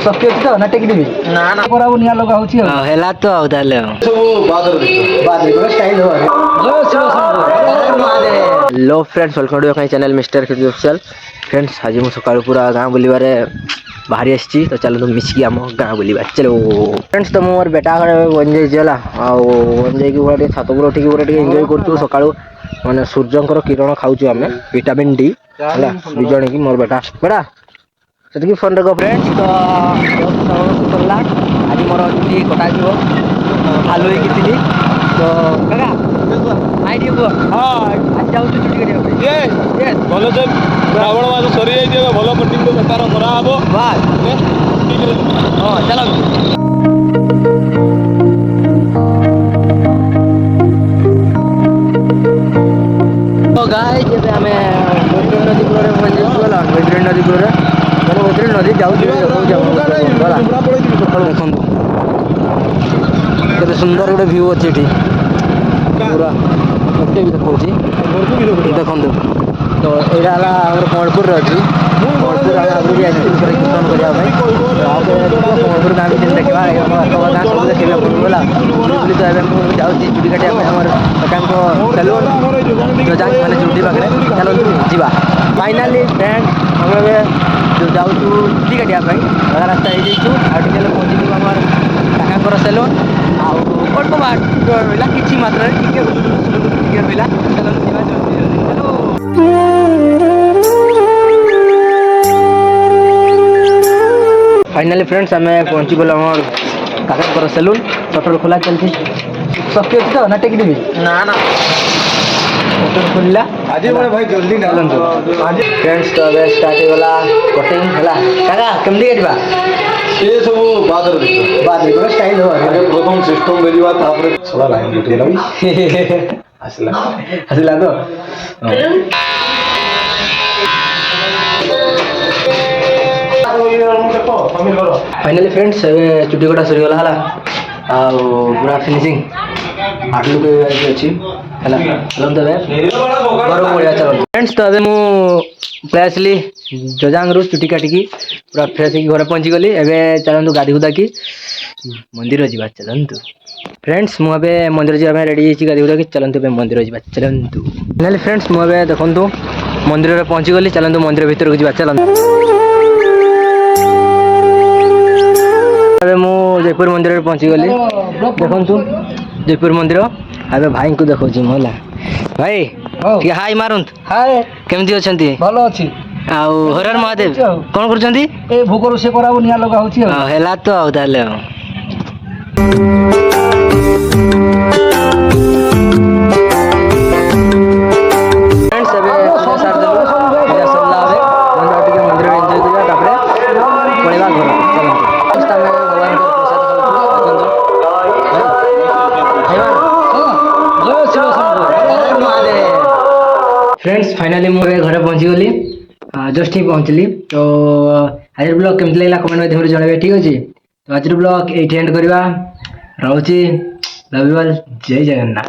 शक्ति अच्छी तो ना टेक देबी ना ना कराबो निया लगा होची हेला तो आउ ताले सब बादर बाद रे स्टाइल हो जय शिव शंकर लो friends welcome to my channel mister Khidki official friends आज मु सकाळ पूरा गांव बुलिबारे बाहरी आछि तो चलो तुम मिसकी आम गांव बुलिबा चलो फ्रेंड्स तो मोर बेटा घर बन जाला आ बन जाई कि गोटे छात पर उठी गोटे एंजॉय करछु सकाळ माने सूर्यंकर किरण खाउछु हमें विटामिन डी हला बिजण की मोर बेटा बेटा सेतकी फोन रे गो फ्रेंड्स तो करला आज मोर ड्यूटी कटा जीवो भालो ही किथिली तो काका आइडिया को हां आज जाऊ तो छुट्टी करिया यस यस भलो से रावण मास सरी जाई देबे भलो कटिंग को बेपार करा हबो बाय ठीक है हां चलो तो गाइस जब हमें मैत्रेय नदी कूल में गला मैत्रेय नदी कूल रे मैंने मैत्रेय नदी जाऊ गला देखो केते सुंदर गोटे व्यू अछि एठी पूरा ओटे भी देखो छी देखो तो एरा ला हमर कोणपुर रे अछि कोणपुर आगु भी आछि पर कीर्तन करिया भाई आबे कोणपुर गांव दिन देखबा हमर तो गांव सब देखबा बोला बुली तो एबे मु जाउ छी चुटी काटे हमर काम को सैलून जो जान माने चुटी बागरे चलो जीवा फाइनली फ्रेंड हम एबे जो जाउ छु चुटी काटिया भाई अगर रास्ता हे जइछु आ टिकल पहुंची जीवा हमर काका कर सैलून आ अल्प बाट रहिला किछि मात्रा टिके रहिला चलो जीवा चलो फाइनली फ्रेंड्स हमें पहुंची गलो हमर काका कर सैलून शटर खोला चलथि शक्ति अछि तो ना टेक देबी ना ना शटर खोलला आज बड़े भाई जल्दी डालन तो आज फ्रेंड्स तो अबे स्टार्ट होला कटिंग होला काका केमदी कटबा से सब बादर देखो बाद रे स्टाइल हो आगे प्रथम सिस्टम बेलिवा तापर छला लाइन गुटे लगी हसला हसला तो फाइनली फ्रेंड्स चुटी कटा सरी गला हला आ पूरा फिनिशिंग आटलू के अछि हला लम देबे बरो बढ़िया चलो फ्रेंड्स तो अबे मु प्लेसली जजांग रो चुटी काटी की पूरा फ्रेश की घर पहुंची गली एबे चलंतु गादी गुदा की मंदिर जीवा चलंतु फ्रेंड्स मु अबे मंदिर जीवा रेडी छी गादी गुदा की चलंतु बे मंदिर जीवा चलंतु फाइनली फ्रेंड्स मु अबे देखंतु मंदिर रे पहुंची गली चलंतु मंदिर भीतर को जीवा चलंतु अबे मु जयपुर मंदिर रे पहुंची गली देखंतु जयपुर मंदिर अबे भाई को देखौ छी मोला भाई कि हाय मारुंत हाय केमदी अछंती भलो अछि आउ हरहर महादेव कोन करछंती ए भोग रोसे कराबो निया लगा होची हेला तो आउ ताले फ्रेंड्स अबे सार दलो पूजा सरला अबे मंदिर के मंदिर में एंजॉय करिया तापरे पळेबा घर चलो रास्ता में भगवान को प्रसाद खाऊ जय शिव शंकर फ्रेंड्स फाइनली मु घर पहुंची गली जस्ट ही पहुंचली तो आज ब्लॉग केमती लागला कमेंट माध्यम रे जणाबे ठीक अछि तो आज ब्लॉग एट एंड करबा रहउची लव यू ऑल जय जगन्नाथ।